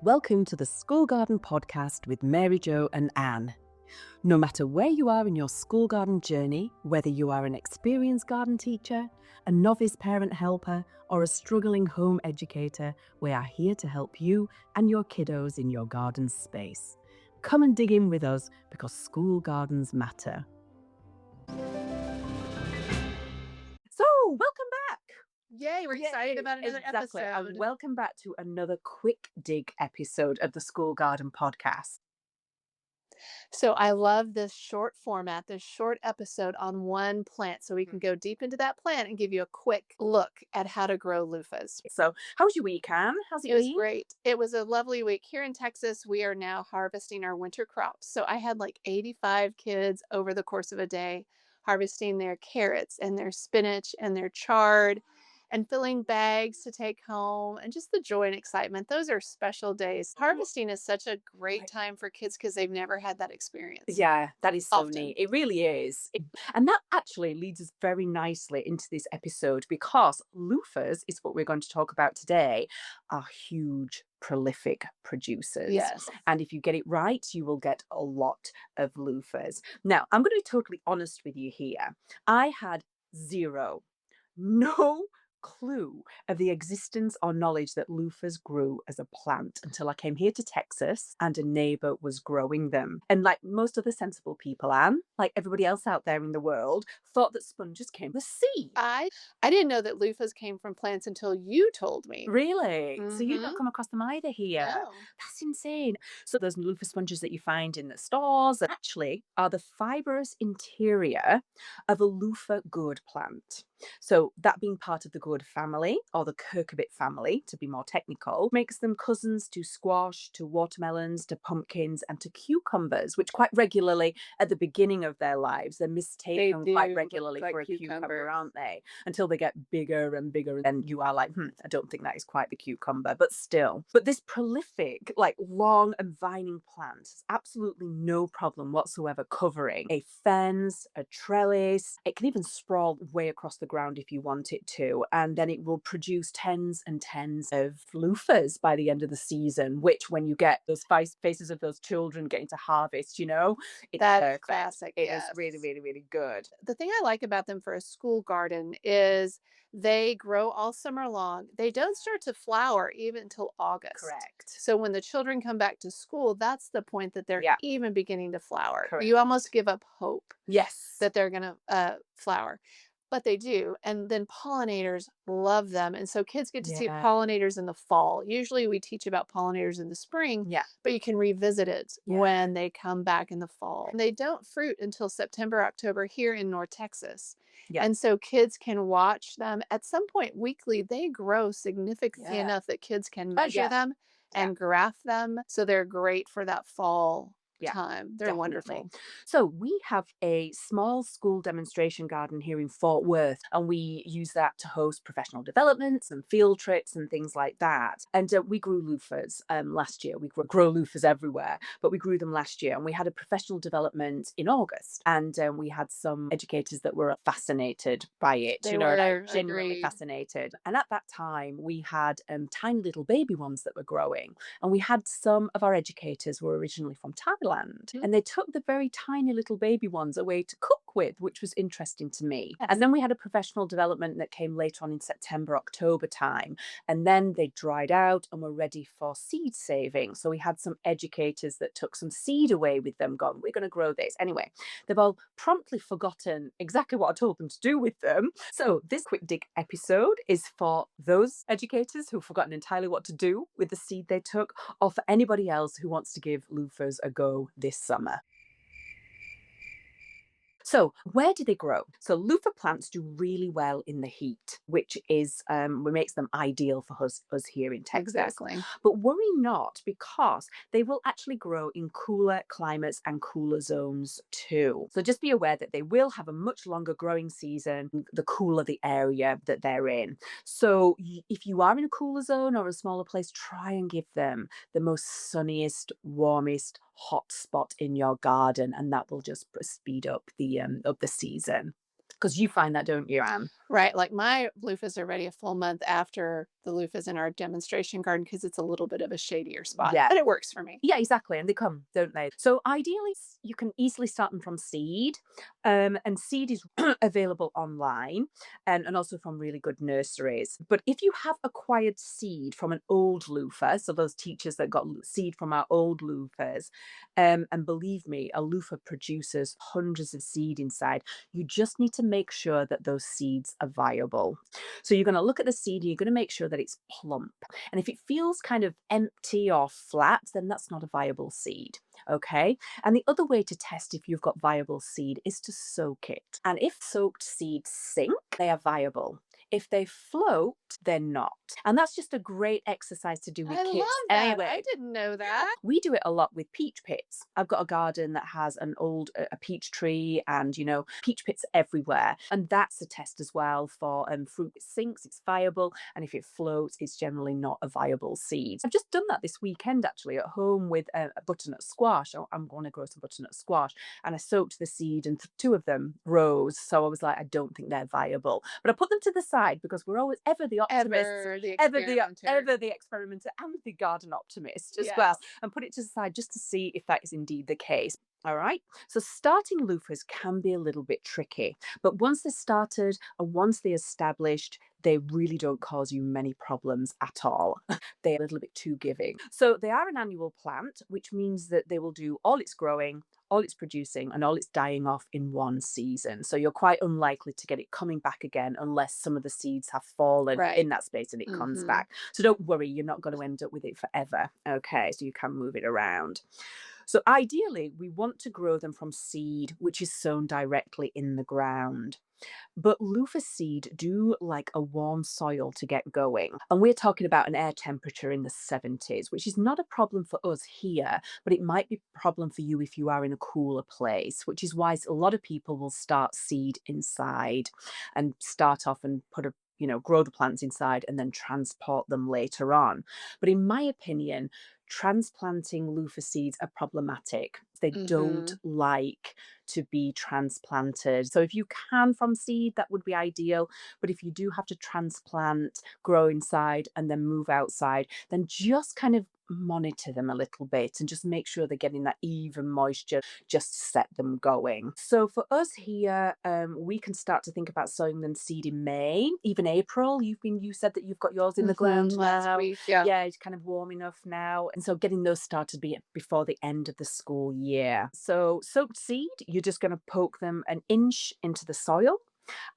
Welcome to the School Garden Podcast with Mary Jo and Anne. No matter where you are in your school garden journey, whether you are an experienced garden teacher, a novice parent helper, or a struggling home educator, we are here to help you and your kiddos in your garden space. Come and dig in with us because school gardens matter. So, welcome back. Yay, we're excited about another Exactly. episode. And welcome back to another quick dig episode of the School Garden Podcast. So I love this short format, this short episode on one plant, so we can go deep into that plant and give you a quick look at how to grow loofahs. So, how was your week, Anne? How's It was been? great. It was a lovely week. Here in Texas, we are now harvesting our winter crops. So I had like 85 kids over the course of a day harvesting their carrots and their spinach and their chard and filling bags to take home and just the joy and excitement. Those are special days. Harvesting is such a great time for kids because they've never had that experience. Yeah, that is so Often. neat. It really is. And that actually leads us very nicely into this episode because loofahs is what we're going to talk about today, are huge, prolific producers. Yes. And if you get it right, you will get a lot of loofahs. Now, I'm going to be totally honest with you here. I had no clue of the existence or knowledge that loofahs grew as a plant until I came here to Texas and a neighbor was growing them. And like most other sensible people, Anne, like everybody else out there in the world, thought that sponges came from the sea. I didn't know that loofahs came from plants until you told me. Really? So you've not Mhm. come across them either here? No. That's insane. So those loofah sponges that you find in the stores actually are the fibrous interior of a loofah gourd plant. So that being part of the gourd family, or the cucurbit family, to be more technical, makes them cousins to squash, to watermelons, to pumpkins, and to cucumbers, which quite regularly at the beginning of their lives, they're mistaken They quite do regularly look for like a cucumber, cucumbers. aren't they? Until they get bigger and bigger, and you are like, I don't think that is quite the cucumber, but still. But this prolific, like long and vining plant has absolutely no problem whatsoever covering a fence, a trellis. It can even sprawl way across the ground if you want it to, and then it will produce tens and tens of loofahs by the end of the season, which when you get those faces of those children getting to harvest, it's That's perfect. classic, It is yes. really, really, really good. The thing I like about them for a school garden is they grow all summer long. They don't start to flower even until August. Correct. So when the children come back to school, that's the point that they're Yeah. even beginning to flower. Correct. You almost give up hope Yes. that they're going to flower. But they do. And then pollinators love them. And so kids get to see Yeah. pollinators in the fall. Usually we teach about pollinators in the spring, Yeah. but you can revisit it Yeah. when they come back in the fall. And they don't fruit until September, October here in North Texas. Yeah. And so kids can watch them. At some point weekly, they grow significantly Yeah. enough that kids can measure them and graph them. So they're great for that fall time. They're Definitely. wonderful. So we have a small school demonstration garden here in Fort Worth, and we use that to host professional developments and field trips and things like that. And we grew loofahs last year. We grow loofahs everywhere, but we grew them last year, and we had a professional development in August, and we had some educators that were fascinated by it. They like, were, genuinely agreed. fascinated. And at that time, we had tiny little baby ones that were growing, and we had some of our educators who were originally from Thailand. And they took the very tiny little baby ones away to cook with, which was interesting to me. Yes. And then we had a professional development that came later on in September, October time. And then they dried out and were ready for seed saving. So we had some educators that took some seed away with them, gone, we're going to grow this. Anyway, they've all promptly forgotten exactly what I told them to do with them. So this quick dig episode is for those educators who've forgotten entirely what to do with the seed they took, or for anybody else who wants to give loofahs a go this summer. So where do they grow? So loofah plants do really well in the heat, which is what makes them ideal for us here in Texas. Exactly. But worry not, because they will actually grow in cooler climates and cooler zones too. So just be aware that they will have a much longer growing season the cooler the area that they're in. So if you are in a cooler zone or a smaller place, try and give them the most sunniest, warmest, hot spot in your garden, and that will just speed up the season. Because you find that, don't you, Anne? Right, like, my loofahs are ready a full month after the loofahs in our demonstration garden because it's a little bit of a shadier spot, Yeah. but it works for me. Yeah, exactly, and they come, don't they? So ideally, you can easily start them from seed, and seed is available online and also from really good nurseries. But if you have acquired seed from an old loofah, so those teachers that got seed from our old loofahs, and believe me, a loofah produces hundreds of seed inside. You just need to make sure that those seeds are viable. So you're going to look at the seed and you're going to make sure that it's plump. And if it feels kind of empty or flat, then that's not a viable seed. Okay. And the other way to test if you've got viable seed is to soak it. And if soaked seeds sink, they are viable. If they float, they're not. And that's just a great exercise to do with I kids love that. I anyway. didn't know that. We do it a lot with peach pits. I've got a garden that has an old a peach tree and peach pits everywhere. And that's a test as well for fruit. It sinks, it's viable, and if it floats, it's generally not a viable seed. I've just done that this weekend actually at home with a butternut squash. I'm going to grow some butternut squash, and I soaked the seed and two of them rose. So I was like, I don't think they're viable. But I put them to the side because we're always ever the optimists, Ever the ever the experimenter. ever the experimenter and the garden optimist as well, Yes. and put it to the side just to see if that is indeed the case. All right. So starting loofahs can be a little bit tricky, but once they're started and once they're established, they really don't cause you many problems at all. They're a little bit too giving. So they are an annual plant, which means that they will do all its growing, all it's producing, and all it's dying off in one season. So you're quite unlikely to get it coming back again unless some of the seeds have fallen Right. in that space and it comes Mhm. back. So don't worry, you're not going to end up with it forever. Okay, so you can move it around. So ideally, we want to grow them from seed, which is sown directly in the ground. But loofah seed do like a warm soil to get going. And we're talking about an air temperature in the 70s, which is not a problem for us here, but it might be a problem for you if you are in a cooler place, which is why a lot of people will start seed inside and start off and grow the plants inside and then transport them later on. But in my opinion, transplanting loofah seeds are problematic. They don't Mhm. like to be transplanted. So if you can from seed, that would be ideal. But if you do have to transplant, grow inside, and then move outside, then just kind of monitor them a little bit and just make sure they're getting that even moisture just to set them going. So for us here, we can start to think about sowing them seed in May, even April. You said that you've got yours in the Mhm. ground Last now. week, yeah. Yeah, it's kind of warm enough now. And so getting those started before the end of the school year. So soaked seed, you're just going to poke them an inch into the soil,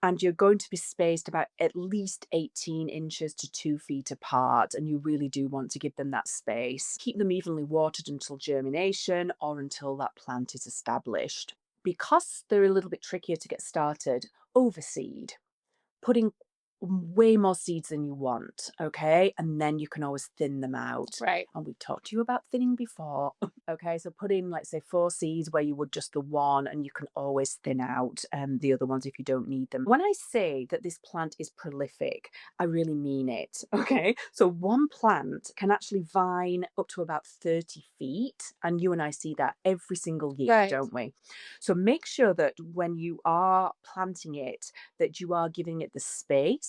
and you're going to be spaced about at least 18 inches to 2 feet apart. And you really do want to give them that space. Keep them evenly watered until germination or until that plant is established. Because they're a little bit trickier to get started, overseed, putting way more seeds than you want, okay? And then you can always thin them out. Right. And we've talked to you about thinning before. Okay, so put in, let's say, 4 seeds where you would just the one, and you can always thin out the other ones if you don't need them. When I say that this plant is prolific, I really mean it. Okay, so one plant can actually vine up to about 30 feet, and you and I see that every single year, Right. don't we? So make sure that when you are planting it, that you are giving it the space,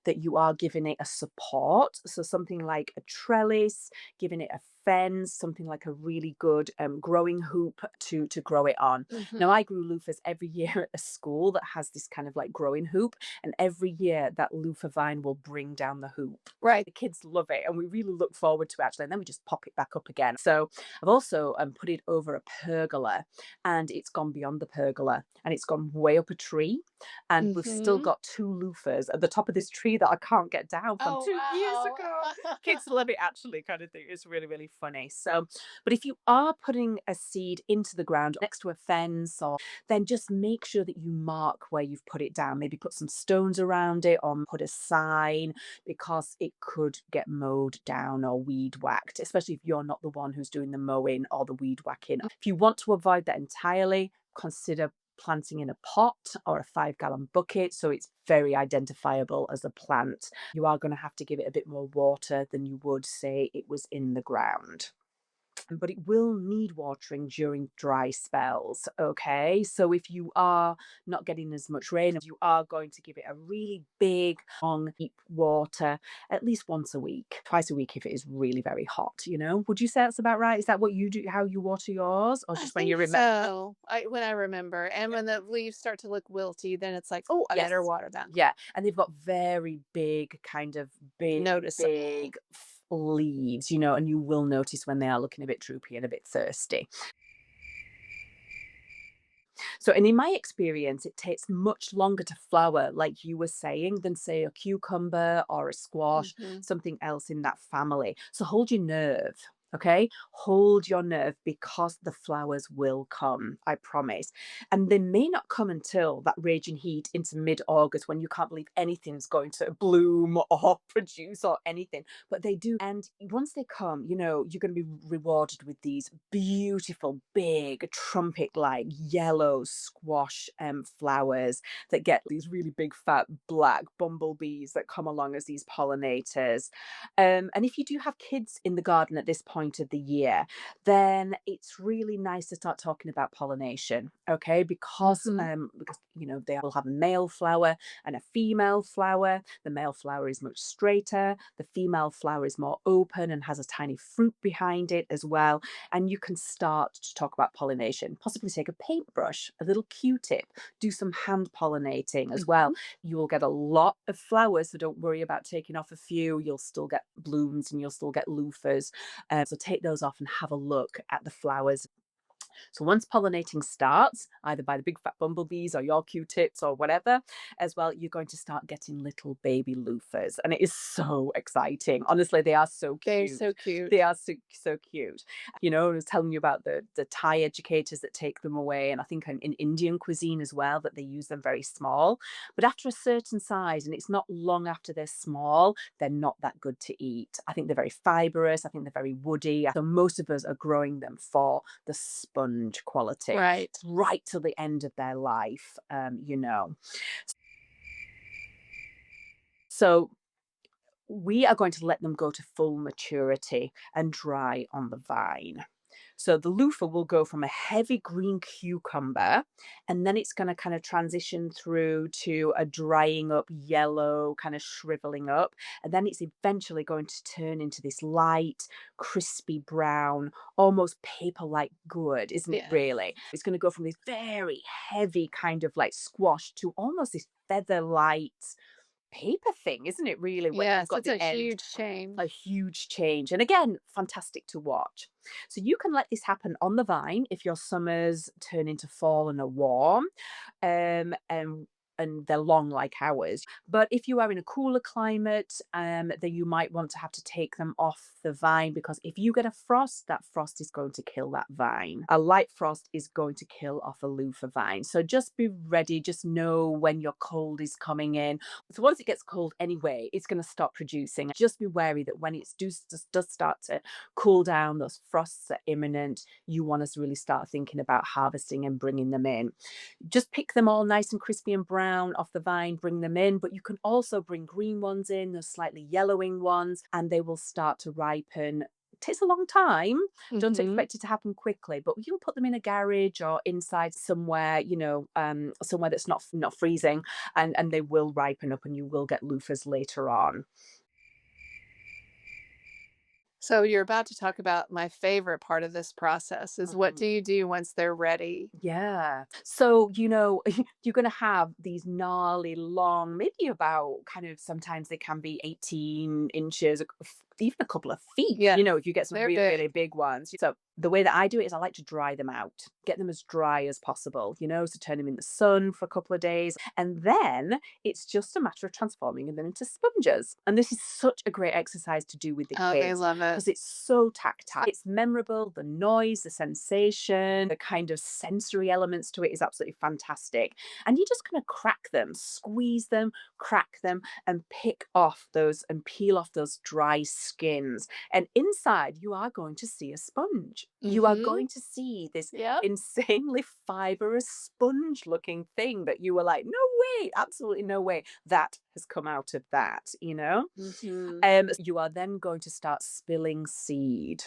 that you are giving it a support. So something like a trellis, giving it a fence, something like a really good growing hoop to grow it on. Mhm. Now I grew loofahs every year at a school that has this kind of like growing hoop, and every year that loofah vine will bring down the hoop. Right. The kids love it, and we really look forward to it actually. And then we just pop it back up again. So I've also put it over a pergola, and it's gone beyond the pergola, and it's gone way up a tree, and we've still Mhm. got two loofahs at the top of this tree that I can't get down from Oh, 2 years ago. wow. Kids love it actually, kind of thing. It's really, really funny. So, but if you are putting a seed into the ground next to a fence, or then just make sure that you mark where you've put it down. Maybe put some stones around it or put a sign, because it could get mowed down or weed whacked, especially if you're not the one who's doing the mowing or the weed whacking. If you want to avoid that entirely, consider planting in a pot or a 5-gallon bucket so it's very identifiable as a plant. You are going to have to give it a bit more water than you would say it was in the ground. but it will need watering during dry spells. Okay. So if you are not getting as much rain, you are going to give it a really big, long, deep water at least once a week, twice a week if it is really very hot, you know? Would you say that's about right? Is that what you do, how you water yours? Or I just when you think remember? so. When I remember, and Yeah. when the leaves start to look wilty, then it's like, oh, I better Yes. water them. Yeah. And they've got very big, kind of big, Notice. big leaves, you know, and you will notice when they are looking a bit droopy and a bit thirsty. So, and in my experience, it takes much longer to flower, like you were saying, than say a cucumber or a squash, Hmm. something else in that family. So hold your nerve. Okay, hold your nerve because the flowers will come, I promise. And they may not come until that raging heat into mid August when you can't believe anything's going to bloom or produce or anything, but they do. And once they come, you know, you're going to be rewarded with these beautiful, big, trumpet like yellow squash flowers that get these really big, fat, black bumblebees that come along as these pollinators. And if you do have kids in the garden at this point of the year, then it's really nice to start talking about pollination, okay? Hmm. Because you know they will have a male flower and a female flower. The male flower is much straighter. The female flower is more open and has a tiny fruit behind it as well. And you can start to talk about pollination. Possibly take a paintbrush, a little Q-tip, do some hand pollinating as well. Hmm. You will get a lot of flowers, so don't worry about taking off a few. You'll still get blooms and you'll still get loofahs. So take those off and have a look at the flowers. So once pollinating starts, either by the big fat bumblebees or your Q-tips or whatever, as well, you're going to start getting little baby loofahs. And it is so exciting. Honestly, they are so They're cute. so cute. They are so, so cute. You know, I was telling you about the Thai educators that take them away. And I think in Indian cuisine as well, that they use them very small. But after a certain size, and it's not long after they're small, they're not that good to eat. I think they're very fibrous. I think they're very woody. So most of us are growing them for the sponge quality Right. right till the end of their life, you know. So we are going to let them go to full maturity and dry on the vine. So the loofah will go from a heavy green cucumber, and then it's going to kind of transition through to a drying up yellow, kind of shriveling up. And then it's eventually going to turn into this light, crispy brown, almost paper like good, isn't it Yeah. really? It's going to go from this very heavy kind of like squash to almost this feather light paper thing, isn't it really, when you've Yes, got it's the a end? huge change. A huge change. And again, fantastic to watch. So you can let this happen on the vine if your summers turn into fall and are warm. Um, and and they're long like ours. But if you are in a cooler climate, then you might want to have to take them off the vine because if you get a frost, that frost is going to kill that vine. A light frost is going to kill off a loofah vine. So just be ready. Just know when your cold is coming in. So once it gets cold anyway, it's going to stop producing. Just be wary that when it does start to cool down, those frosts are imminent. You want us to really start thinking about harvesting and bringing them in. Just pick them all nice and crispy and brown off the vine, bring them in, but you can also bring green ones in, those slightly yellowing ones, and they will start to ripen. It takes a long time. Don't Hmm. expect it to happen quickly, but you'll put them in a garage or inside somewhere, you know, somewhere that's not freezing, and they will ripen up, and you will get loofahs later on. So you're about to talk about my favorite part of this process is what Mhm. do you do once they're ready? Yeah. So, you know, you're going to have these gnarly, long, maybe about kind of sometimes they can be 18 inches, even a couple of feet, Yes, you know, if you get some they're really, really big. big ones. So, the way that I do it is I like to dry them out, get them as dry as possible, you know, so turn them in the sun for a couple of days. And then it's just a matter of transforming them into sponges. And this is such a great exercise to do with the Oh, they kids love it. because it's so tactile. It's memorable. The noise, the sensation, the kind of sensory elements to it is absolutely fantastic. And you're just going to crack them, squeeze them, crack them, and pick off those and peel off those dry skins. And inside, you are going to see a sponge. You are Mhm. going to see this Yep. insanely fibrous sponge looking thing that you were like, no way, absolutely no way that has come out of that, you know? Mhm. You are then going to start spilling seed.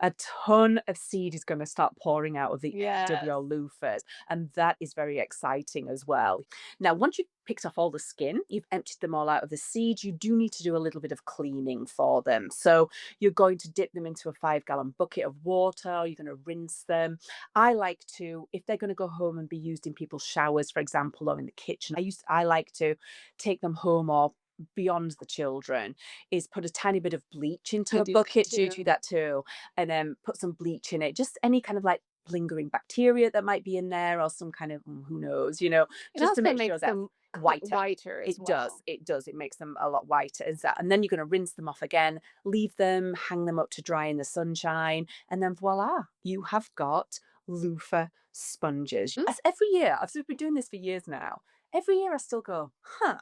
A ton of seed is going to start pouring out of the end of Yes. your loofahs, and that is very exciting as well. Now, once you've picked off all the skin, you've emptied them all out of the seed, you do need to do a little bit of cleaning for them. So you're going to dip them into a 5-gallon bucket of water, or you're going to rinse them. I like to, if they're going to go home and be used in people's showers, for example, or in the kitchen, I like to take them home, or beyond the children, is put a tiny bit of bleach into I a do that bucket. Do you do too. that too? And then put some bleach in it, just any kind of like lingering bacteria that might be in there, or some kind of who knows, It just to also make sure makes that them whiter. whiter as It does. well. It does. It makes them a lot whiter. Is that? And then you're going to rinse them off again, leave them, hang them up to dry in the sunshine, and then voila, you have got loofah sponges. Mm, As every year, I've been doing this for years now. Every year, I still go, huh?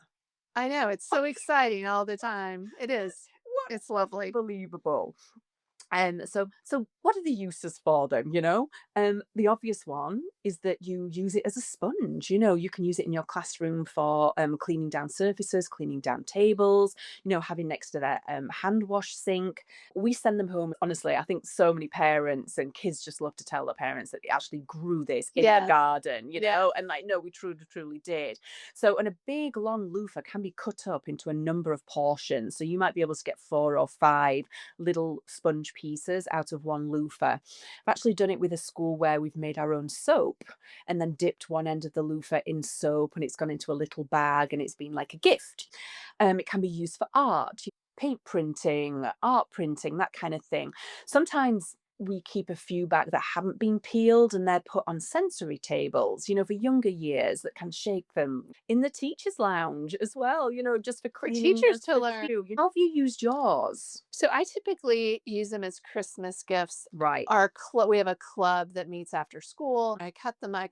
I know, it's so exciting all the time. It is. What It's lovely. unbelievable. So what are the uses for them, the obvious one is that you use it as a sponge. You can use it in your classroom for cleaning down surfaces, cleaning down tables, having next to that hand wash sink. We send them home. Honestly, I think so many parents and kids just love to tell their parents that they actually grew this in their Yes. garden, Yes. and like, no, we truly did. So, and a big long loofah can be cut up into a number of portions. So you might be able to get 4 or 5 little sponge pieces out of one loofah. I've actually done it with a school where we've made our own soap and then dipped one end of the loofah in soap, and it's gone into a little bag and it's been like a gift. It can be used for art, paint printing, art printing, that kind of thing. Sometimes we keep a few back that haven't been peeled, and they're put on sensory tables, for younger years, that can shake them in the teachers' lounge as well, just for For cleaning teachers as to for learn. how have you used yours? So I typically use them as Christmas gifts. Right. We have a club that meets after school. I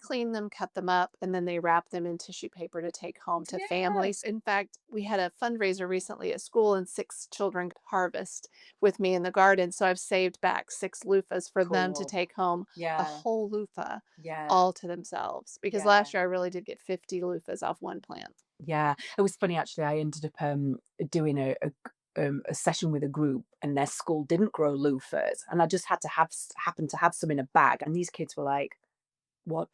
clean them, cut them up, and then they wrap them in tissue paper to take home to Yeah. families. In fact, we had a fundraiser recently at school, and 6 children could harvest with me in the garden. So I've saved back 6 loofahs for them to Cool. take home, a Yeah. whole loofah Yeah. all to themselves. Because Yeah. last year I really did get 50 loofahs off one plant. Yeah. It was funny actually. I ended up doing a session with a group, and their school didn't grow loofahs, and I just had to happen to have some in a bag, and these kids were like, what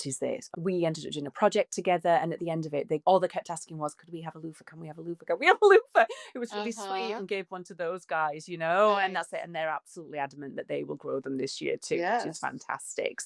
is this? We ended up doing a project together, and at the end of it, they all they kept asking was, could we have a loofah? Can we have a loofah? Can we have a loofah? It was really sweet, Uh-huh. and gave one to those guys, and that's it. Nice. And they're absolutely adamant that they will grow them this year too, which is Yes. fantastic.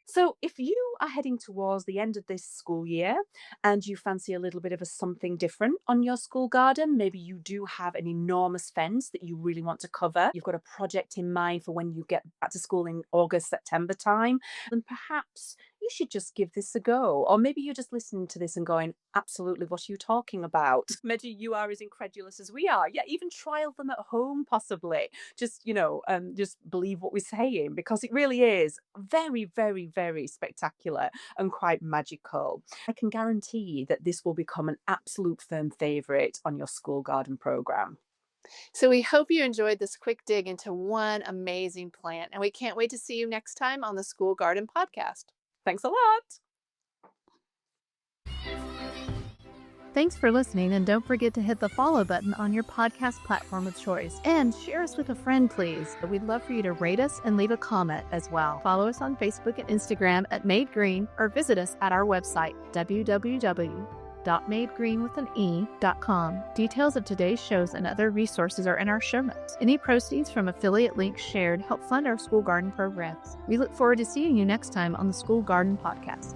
So, if you are heading towards the end of this school year and you fancy a little bit of a something different on your school garden, maybe you do have an enormous fence that you really want to cover. You've got a project in mind for when you get back to school in August, September time, then perhaps you should just give this a go. Or maybe you're just listening to this and going, absolutely, what are you talking about? Maybe you are as incredulous as we are. Yeah, even trial them at home, possibly. Just believe what we're saying, because it really is very, very, very spectacular and quite magical. I can guarantee that this will become an absolute firm favourite on your school garden programme. So we hope you enjoyed this quick dig into one amazing plant, and we can't wait to see you next time on the School Garden Podcast. Thanks a lot. Thanks for listening, and don't forget to hit the follow button on your podcast platform of choice. And share us with a friend, please. We'd love for you to rate us and leave a comment as well. Follow us on Facebook and Instagram at Made Green, or visit us at our website, www.madegreen.com. Details of today's shows and other resources are in our show notes. Any proceeds from affiliate links shared help fund our school garden programs. We look forward to seeing you next time on the School Garden Podcast.